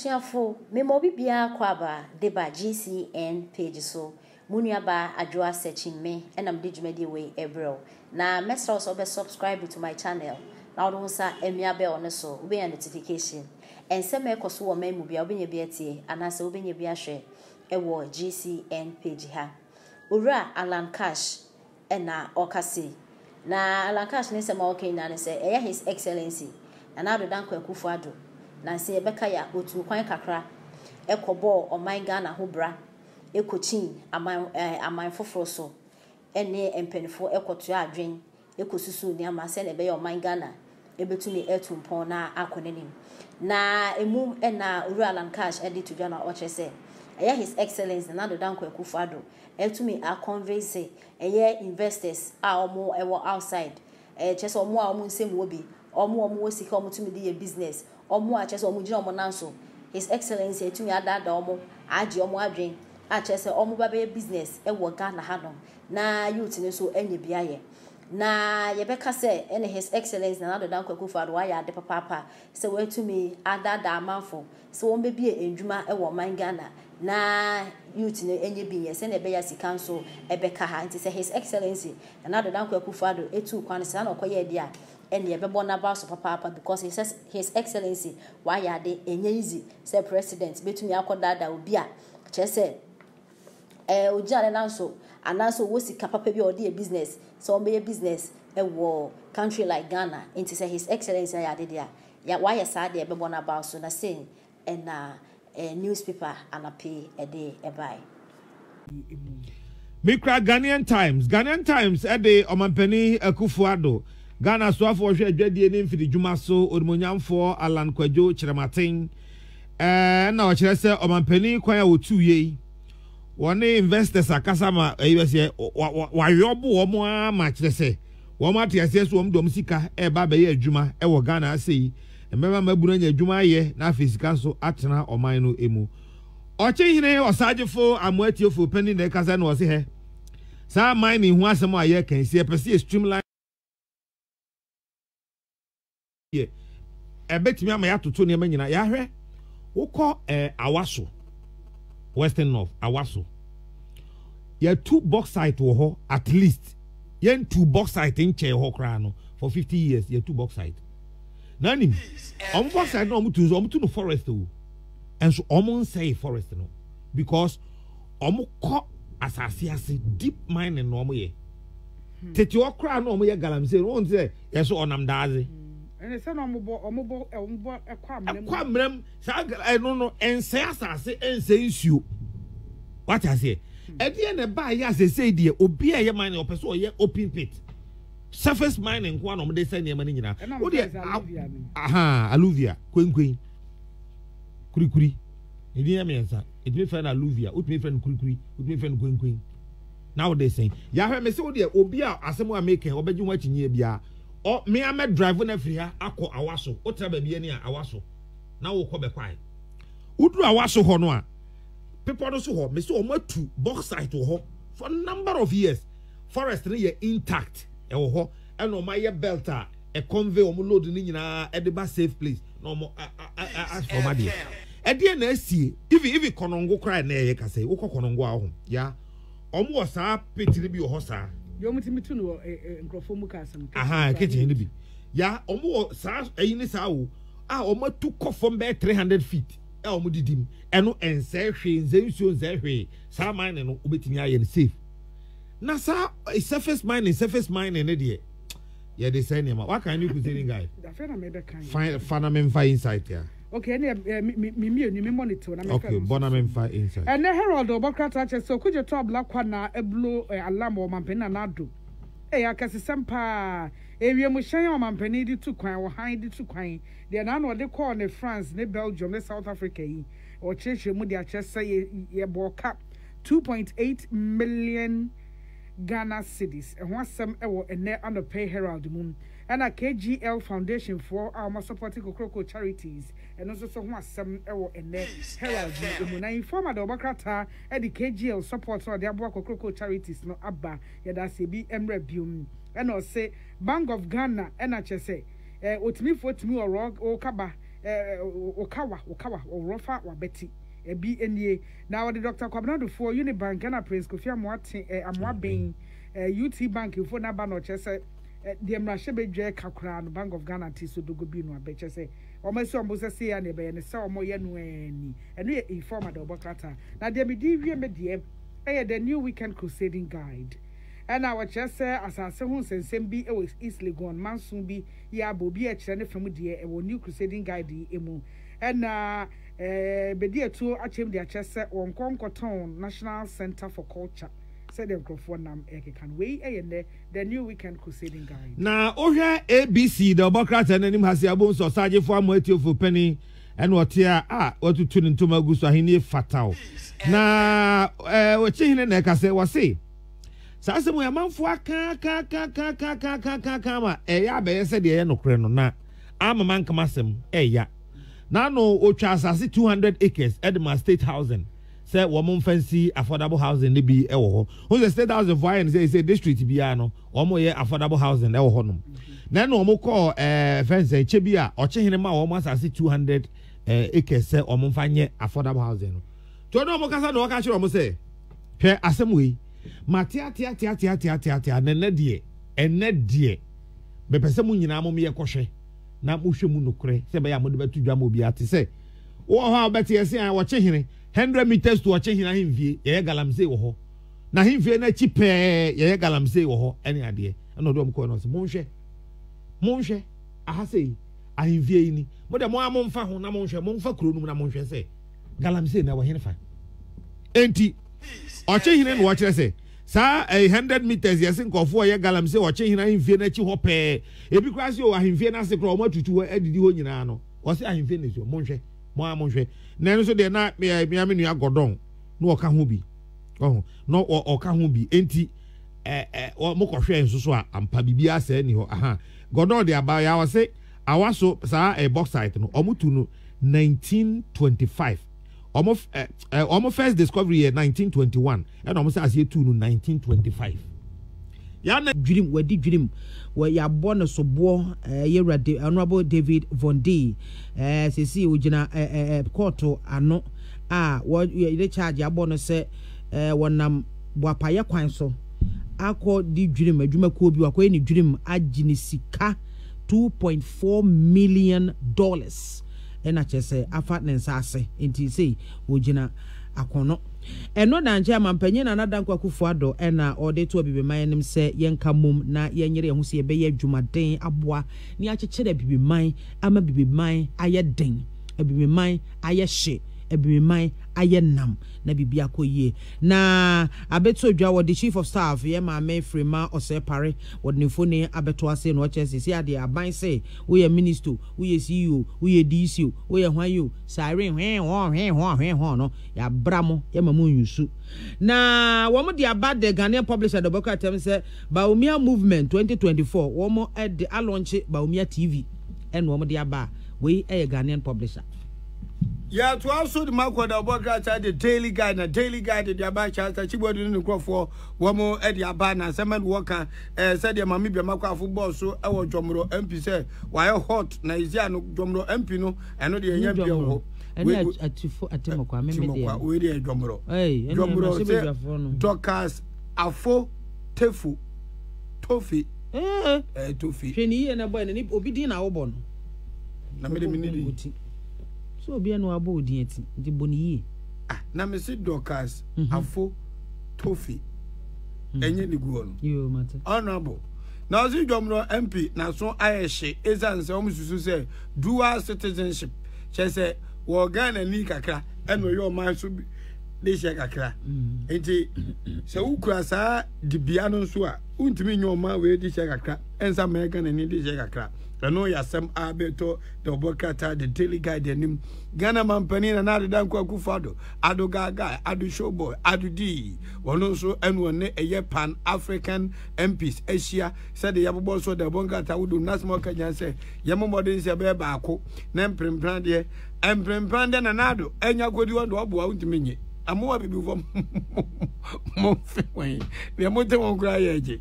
Abusiafo, me mobi bia kwaba deba GCN page so. Munuaba adwoa searching me and I'm digimedi way ebro. Na mess also be subscribe to my channel. Now don't sa emia bell on so be a notification. And send me koso wo memu bia obenye biatie anase obenye bia hwe ewo GCN page ha. Ura Alan Cash na okase. Na Alan Cash ne se ma okay na ne se eya His Excellency. Na Addo Akoffu Addo. Na se ebeka ya otu kwan kakra ekobo oman Ghana ho bra ekochin aman foforo so ene empenfo ekoto adwen ekosusu ni ama se na ebe ya oman Ghana ebetumi etumpon na akonenim na emu na Uru Alan Cash edit to na oche se eya His Excellency na Addo Akoffu Addo etumi a convince eya investors a omo ewo outside chese omo a omo nsem wo bi omo wo sika omo tumi di business omo a chese omo gina omo nanso His Excellency etumi adada omo agi omo adwen a chese omo ba be business ewo Ghana hanom na youth ne so enye biaye na yebeka se ene His Excellency na Addo Akoffu Addo wa ya de papa se we etumi adada amanfo se won be bie endwuma ewo man Ghana na youth ne enye biye se na be ya sika nso ebeka ha nti se His Excellency na Addo Akoffu Addo etu kwan se na okoye dia and ye bebo na ba so papa because he says His Excellency why ya de enye easy say president betumi akodada obi a che say ojare nanso ananso wo sika papa bi odi e business so be business wo country like Ghana into say His Excellency ya de dia ya why ya sad de bebo na ba so na saying and newspaper anape e de e buy Mikra Ghanaian Times e de omampani Akoffu Addo Ghana so afọ hwe adwadie ne mfidi dwuma so odumonyamfo Alan Kwadwo Kyerematen na o kyerɛ sɛ omampani kwan a wotu yei wone investors akasama eyese wayobo wo mo ama kyerɛ sɛ wo ma atiase so wo dom sika ba ba ye adwuma wo Ghana asei mbema mabuna nya adwuma ye na afisika so atena oman no emu ɔkyehine osagefo amoatiefo pani na kasa na ɔse he sa mining ho asɛm a ye kan sie pese streamline betimi ama ya toto ne manyina ya hwe wokọ awaso Western North awaso ya two bauxite wo ho at least ya two bauxite nche ho kra no for 50 years ya two bauxite nanim bauxite no omutu no forest o and so say forest no because ko asase deep mining no ye tete okra no ye galamse no say yeso onam daaze and it's no omobo ekwamrem sa no ense asase ense nsuo what I say e de na ba ya say de obi a ye mine opese o ye open pit surface mining kwa no de say ne ma nyina o de alluvia kwenkwen kurikuri e de me nsa e de me fa na alluvia o de me fa no kurikuri o de me fa no kwenkwen now they say ya hwe me say o de obi a asemo a make obeji ho akinye bia o me am drive na free ha akọ awaso o tra ba bia ni a awaso na wo kọ be kwai uduru awaso ho no a people do so ho me say o matu bauxite ho for number of years forest ni ye intact e wo ho e no ma ye belt a e convey o mo load ni nyina e de ba safe place no mo as for ma de e de na asie if konongo cry na ye ka say wo kọ konongo a ho ya o mo sa petri bi ho sa yo mutimitu no nkrofo mu kasam kitchen ni bi ya omo sa eyi ni sa wo a omo tu kofom be 300 feet e omo didim eno ense hwe nzensuo nze hwe sa mine no obetimi aye ne safe na sa surface mining ne de ye dey say ne ma what can you say guy da fe na me be kan fana me mfa inside ya okay me monitor na me okay bona me mfa inside and Herald Obokrata che so kuje to blakwa na eblo alarm o mampeni na Addo ya kasesem pa ewiem hyan o mampeni di tu kwan wo han di tu kwan de na no de call ne France ne Belgium ne South Africa yi o chehwe mu de achese ye boka 2.8 million Ghana cedis ho asem ewo ene anope Herald mum and a KGL Foundation for our supporting Kokoko charities and also so who some ewo ene Herald mu na informa the Obokrata e the KGL support for the Abua Kokoko charities no abba yada se bi emre bium and o say Bank of Ghana and a chese otimi fotimi o kaba okawa orofa wabeti ebi enie na wode Dr. Kwabnado for Unibank na Prince Kofi Amoaben UT Bank ifo na ba no chese de mrahye bedwe kakra no Bank of Ghana ti so dogo bi no abeche se omasi ombo se ya ne be ne se omo ye no ani eno ye informa de obokrata na de me di wie me de the new weekend crusading guide and our chese asase hu sensem bi e East Legon mansun bi ya bobi e kire ne fam de e new crusading guide emu and bedi etu achem de chese won konkoton National Center for Culture said the microphone nam can we the new weekend crusading guide na ohwe ABC the obokrata nanim hase abon so saje fo amati ofo penny and what here watutu ne ntoma gu so ahini fatal na wachi hine na ka se wase sase mo yamanfo aka ma ya be yese de ye nokre no na amama nkamasem ya na no otwa asase 200 acres Edema State Housing say wo fancy affordable housing ne bi e wo ho who the State Housing for and say district bia no wo ye affordable housing e wo ho no na no mo call fence eche bia oche hine ma wo asase 200 acres say wo mfanye affordable housing no to no mo kasa no ka kire mo say hwe asem we matia nene die be pese mu nyina mo me yekohwe na mo hwe mu nokre se be ya mo de betu dwa mo bi ate se wo ho beti ese an wo che hene 100 meters to wo che hene himfie ye galamse wo ho na himfie na chi pe ye galamse wo ho ene ade na do mo ko no se mo hwe aha sei ahimfie ni mo de mo amomfa ho na mo hwe mo mfa kuro nu na mo hwe se galamse na wo hene fa enti oche hine no wakire se sa 100 meters yesin kofo ye galamse oche hine ahimfie na chi ho pe ebi kwase o ahimfie na se kro o matutu adidi ho nyina no o se ahimfie na so monhwe na no so de na me nu agodon no o ka ho bi no o ka ho bi enti mo kohwe enso so ampa bibia sa ni ho aha godon de aba ya wase awaso sa bauxite no o mutu no 1925 almost first discovery year 1921 and almost as year 2 no 1925 ya na dream wadi dream we ya born so bo ye honorable David Von D sesi ojina court ano what ye charge ya born say wonam boapaye kwan so akọ di dream adwuma ko bi akọ ni dream agini sika $2.4 million ena chese afa nensase enti sei wojina akono eno na nje amampanyi na nadanko Akoffu Addo ena ode to bibiman nim se yenka mum na yenyere ho se ye adwumaden aboa ni akyekyere bibiman ama bibiman aye den bibiman aye hye bibiman aye nam na bibia koyie na abeto dwa wode chief of staff ye ma frema ose pare wode nifone abeto ase no chese si ade aban se we ye minister we ye CEO we ye DC we ye hwan yo siren hwen no ya bramo ye mamu yusu na wo mo de abad the Ghanaian publisher the book atem se Baumia movement 2024 wo mo de launch Baumia TV en wo mo de aba we Ghanaian publisher. Yeah, to also the Marco the Bograta, the daily guide, the Abacha, Chibodi in the crop for Womo Eddie Abana, Samuel Walker, said your Mammy Bamaka football, so our Jomro MP said, why hot, Naisiano, Jomro MP, no, and not the MP. And at Timokwa, we did Jomro. Hey, Jomro, Docas, Afo, Tefu, Tofi, Tofi. Penny and a boy, and obedient our bon. So be no about the boni na me se Docas Afo Tofi enye ni guo you matter honorable na ozi Jomro MP na so ayehye ezan se omususu se dual citizenship che se wo Ghana ni kakra eno yo man so de she kakra enti se ukura sa di bia no so a untimi nyo ma we de she kakra ensa me Ghana ni de she kakra no ya sem abeto the Bokata the daily guide nim Ghana mampani na danko Akoffu Addo Addo Gaga Addo Showboy Addo D wono so enwone eye Pan African MPs Asia said the yabo so the Bokata would nasmo kanya say yemomodin se be baako na mprempran de emprempran de na nado enya godi wondo oboa untimenye amowa bibi vom mo fe wen ne mo te won kra ye